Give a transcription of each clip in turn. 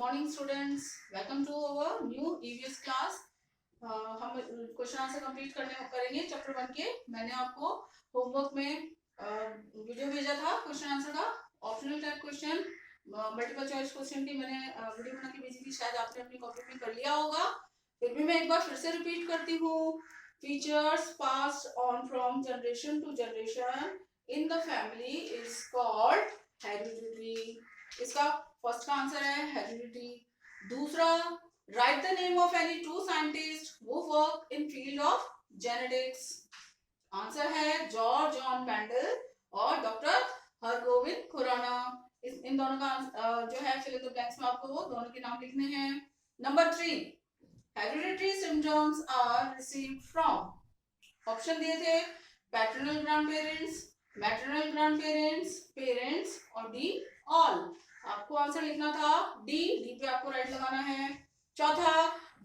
morning students, welcome to our new EVS class. हम question answer complete करेंगे chapter 1 के। मैंने आपको होमवर्क में वीडियो भेजा था क्वेश्चन आंसर का, optional type question, multiple choice question की मैंने वीडियो बना के भेजी थी, शायद आपने अपनी कॉपी में कर लिया होगा। फिर भी मैं एक बार फिर से रिपीट करती हूँ। Features passed on from generation to generation in the family is called heredity. इसका फर्स्ट का आंसर है हेरिडिटी। दूसरा, write the name of any two scientist who work in field of genetics. Answer है George John Mendel और doctor Hargobind Khorana. इन दोनों का जो है फिल इन द ब्लैंक्स में आपको वो दोनों के नाम लिखने हैं। Number 3, hereditary symptoms are received from, option दिए थे paternal grand parents, maternal grand parents, parents और डी ऑल। आपको आंसर लिखना था डी पे आपको राइट लगाना है। चौथा,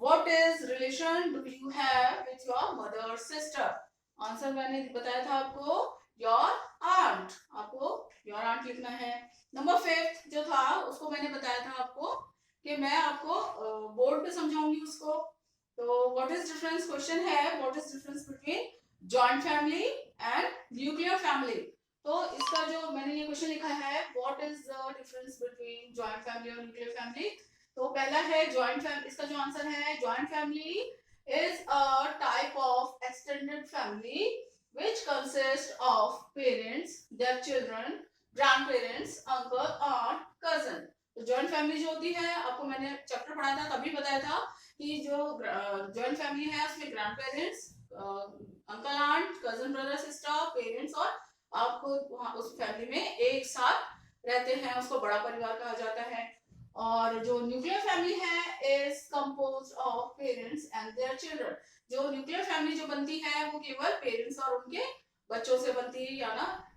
what is relation do you have with your mother sister. Answer मैंने बताया था आपको योर आंट, आपको योर आंट लिखना है। नंबर 5 जो था उसको मैंने बताया था आपको कि मैं आपको बोर्ड पे समझाऊंगी उसको। तो व्हाट इज डिफरेंस क्वेश्चन है, what is difference between joint family and nuclear family. तो इसका जो मैंने ये क्वेश्चन लिखा है, what is the difference between joint family और न्यूक्लियर फैमिली। तो पहला है जॉइंट फैमिली, इसका जो आंसर है joint family is a type of extended family which consists of parents, their children, grandparents, uncle और cousin। तो जॉइंट फैमिली जो होती है, आपको मैंने चैप्टर पढ़ाया था तभी बताया था कि जो जॉइंट फैमिली है उसमें grand parents, uncle aunt, cousin brother sister, parents और आपको उस फैमिली में एक साथ रहते हैं, उसको बड़ा परिवार कहा जाता है। और जो न्यूक्लियर फैमिली है is composed of parents and their children. जो न्यूक्लियर फैमिली जो बनती है वो केवल पेरेंट्स और उनके बच्चों से बनती है,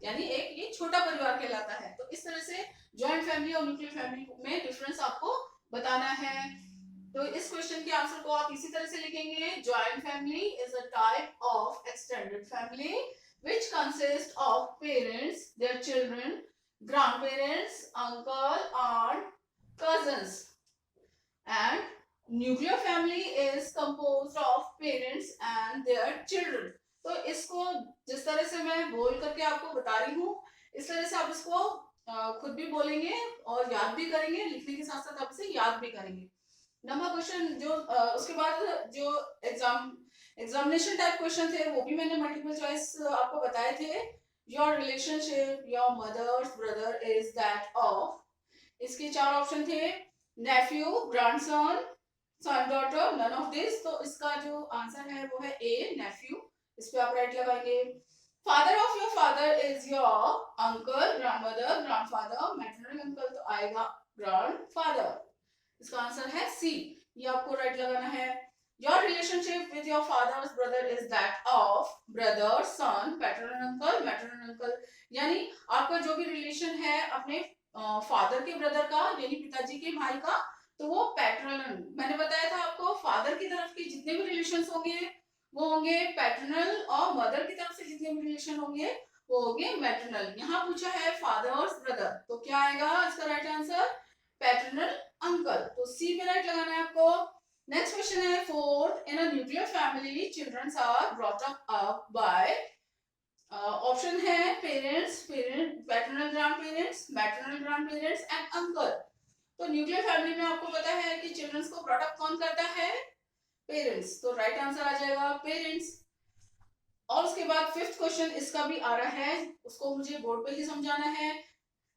यानी एक ये छोटा परिवार कहलाता है। तो इस तरह से जॉइंट फैमिली और न्यूक्लियर फैमिली में डिफरेंस आपको बताना है। तो इस क्वेश्चन के आंसर को आप इसी तरह से लिखेंगे, joint family is a type of extended family which consists of parents, their children, grandparents, uncle, aunt, cousins, and nuclear family is composed of parents and their children। तो इसको जिस तरह से मैं बोल करके आपको बता रही हूँ, इस तरह से आप इसको खुद भी बोलेंगे और याद भी करेंगे, लिखने के साथ साथ आप इसे याद भी करेंगे। नंबर क्वेश्चन जो उसके बाद जो एग्जामिनेशन टाइप क्वेश्चन थे वो भी मैंने मल्टीपल चॉइस आपको बताए थे। Your relationship your mother's brother is that of, इसके 4 ऑप्शन थे, nephew, grandson, son daughter, none of this. तो इसका जो आंसर है वो है ए, नेफ्यू। इस पे आप राइट लगाएंगे। Father of your father is your uncle, grandmother, grandfather, maternal uncle तो आएगा ग्रैंडफादर। इसका आंसर है सी, ये आपको राइट लगाना है। Your relationship with your father's brother is that of brother, son, paternal uncle, maternal uncle। यानी आपका जो भी रिलेशन है अपने फादर के ब्रदर का, यानी पिताजी के भाई का, तो वो पैटर्नल। मैंने बताया था आपको फादर की तरफ के जितने भी रिलेशन होंगे वो होंगे पैटर्नल, और मदर की तरफ से जितने भी रिलेशन होंगे वो होंगे मैटरनल। यहाँ पूछा है फादर्स ब्रदर, तो क्या आएगा इसका राइट आंसर, पैटर्नल अंकल। तो सी में राइट लगाना है आपको। नेक्स्ट क्वेश्चन है fourth, in a nuclear family children are brought up by, option है parents, paternal grand parents, maternal grand parents and uncle. तो न्यूक्लियर फैमिली में आपको पता है कि चिल्ड्रंस को ब्रॉट अप कौन करता है, पेरेंट्स। तो राइट आंसर आ जाएगा पेरेंट्स। और उसके बाद फिफ्थ क्वेश्चन इसका भी आ रहा है, उसको मुझे बोर्ड पे ही समझाना है।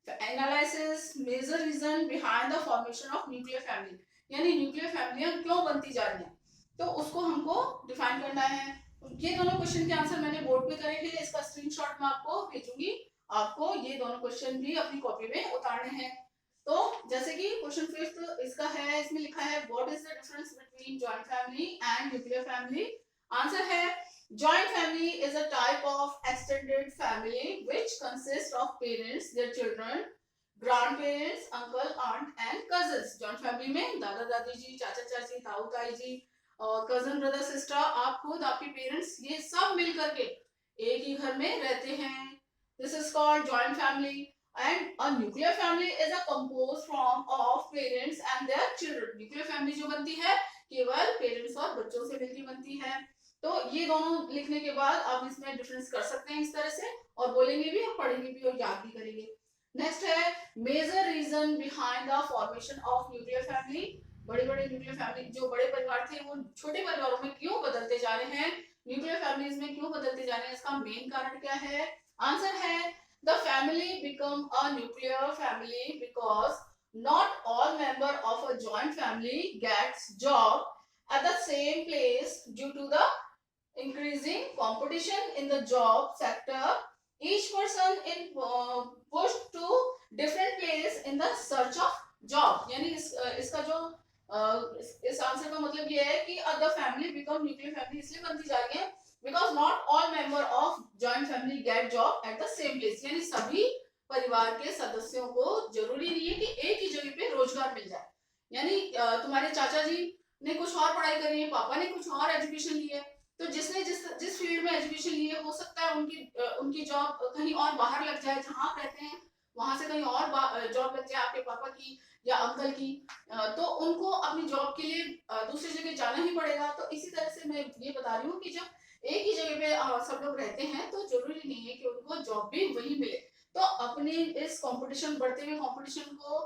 Analysis major reason behind the formation of nuclear family, यानी न्यूक्लियर फैमिलियां क्यों बनती जा रही हैं, तो उसको हमको डिफाइन करना है। ये दोनों क्वेश्चन के आंसर मैंने बोर्ड पे करे हैं, इसका स्क्रीनशॉट मैं आपको भेजूंगी। आपको ये दोनों क्वेश्चन भी अपनी कॉपी में उतारने हैं। तो जैसे कि क्वेश्चन फिफ्थ इसका है, इसमें लिखा है what is the difference between joint family and nuclear family. Answer है joint family is a type of extended family which consists of parents, their children, grandparents, uncle, aunt and cousins। Joint family में दादा दादी जी, चाचा चाची, ताऊ ताई जी, cousin brother sister, आप खुद, आपके पेरेंट्स, ये सब मिल करके एक ही घर में रहते हैं। This is called joint family. And a nuclear family is a composed form of parents and their children. Nuclear family जो बनती है केवल पेरेंट्स और बच्चों से मिलकर बनती है। तो ये दोनों लिखने के बाद आप इसमें डिफरेंस कर सकते हैं इस तरह से, और बोलेंगे भी और पढ़ेंगे भी और याद भी करेंगे। नेक्स्ट है major reason behind the formation of nuclear family. बड़े बड़े न्यूक्लियर फैमिली, जो बड़े परिवार थे वो छोटे परिवारों में क्यों बदलते जा रहे हैं, न्यूक्लियर फैमिलीज में क्यों बदलते जा रहे हैं, इसका मेन कारण क्या है? आंसर है the family become a nuclear family because not all member of a joint family gets job at the same place due to the increasing competition in the job sector. Each person in pushed to different place in the search of job. यानी इसका जो इस answer का मतलब ये है कि the family become nuclear family इसलिए बनती जा रही है because not all member of joint family get job at the same place. यानी सभी परिवार के सदस्यों को जरूरी नहीं है कि एक ही जगह पे रोजगार मिल जाए। यानी तुम्हारे चाचा जी ने कुछ और पढ़ाई करी है, पापा ने कुछ और एजुकेशन ली है, तो जिसने जिस फील्ड में एजुकेशन ली है हो सकता है उनकी जॉब कहीं और बाहर लग जाए, जहां आप रहते हैं वहां से कहीं और जॉब लग जाए आपके पापा की या अंकल की, तो उनको अपनी जॉब के लिए दूसरी जगह जाना ही पड़ेगा। तो इसी तरह से मैं ये बता रही हूँ कि जब एक ही जगह पे सब लोग रहते हैं तो जरूरी नहीं है कि उनको जॉब भी वही मिले। तो अपने इस कंपटीशन, बढ़ते हुए कंपटीशन को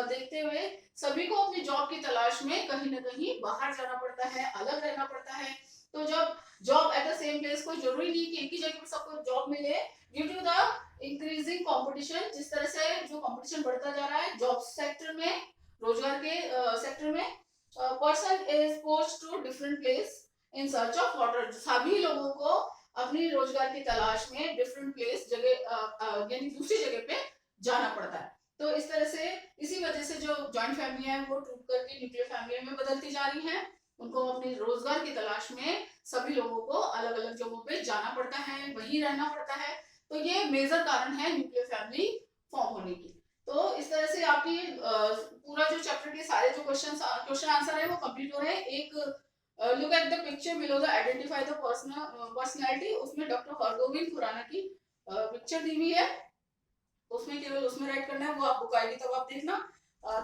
देखते हुए सभी को अपनी जॉब की तलाश में कहीं ना कहीं बाहर जाना पड़ता है, अलग रहना पड़ता है। तो जब job at the same place, कोई जरूरी नहीं कि एक ही जगह पे सबको जॉब मिले, due to the increasing competition, जिस तरह से जो कंपटीशन बढ़ता जा रहा है जॉब सेक्टर में, रोजगार के सेक्टर में, person is post to different place in search of water. सभी लोगों को अपनी रोजगार की तलाश में डिफरेंट प्लेस जगह यानी दूसरी जगह पे जाना पड़ता है। तो इस तरह से इसी वजह से जो जॉइंट फैमिली है वो टूट करके न्यूक्लियर फैमिली में बदलती जा रही है। उनको अपने रोजगार की तलाश में सभी लोगों को अलग अलग जगहों पे जाना पड़ता है, वहीं रहना पड़ता है। तो ये मेजर कारण है न्यूक्लियर फैमिली फॉर्म होने की। तो इस तरह से आपकी पूरा जो चैप्टर के सारे जो क्वेश्चन आंसर है वो कंप्लीट हो रहे हैं। एक look at the picture below the identify the personality, उसमें डॉक्टर हरगोविंद खुराना की पिक्चर दी हुई है, उसमें केवल उसमें राइट करना है, वो आप बुक आएगी तब आप देखना।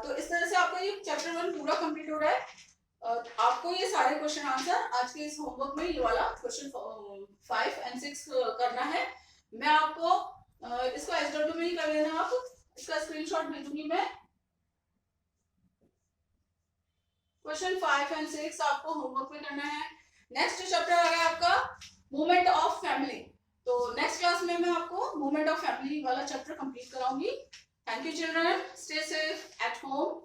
तो इस तरह से आपका ये चैप्टर 1 पूरा कंप्लीट हो रहा है। आपको ये सारे क्वेश्चन आंसर आज के इस होमवर्क में ये वाला क्वेश्चन 5 और 6 करना है। मैं आपको इसको SW में ही कर लेना, आप इसका स्क्रीनशॉट भेजूंगी मैं। क्वेश्चन 5 और 6 आपको होमवर्क में करना है। नेक्स्ट चैप्टर आ गया आपका मूवमेंट ऑफ फैमिली। तो नेक्स्ट क्लास में मैं आपको मूवमेंट ऑफ फैमिली वाला चैप्टर कंप्लीट कराऊंगी। Thank you children, stay safe at home.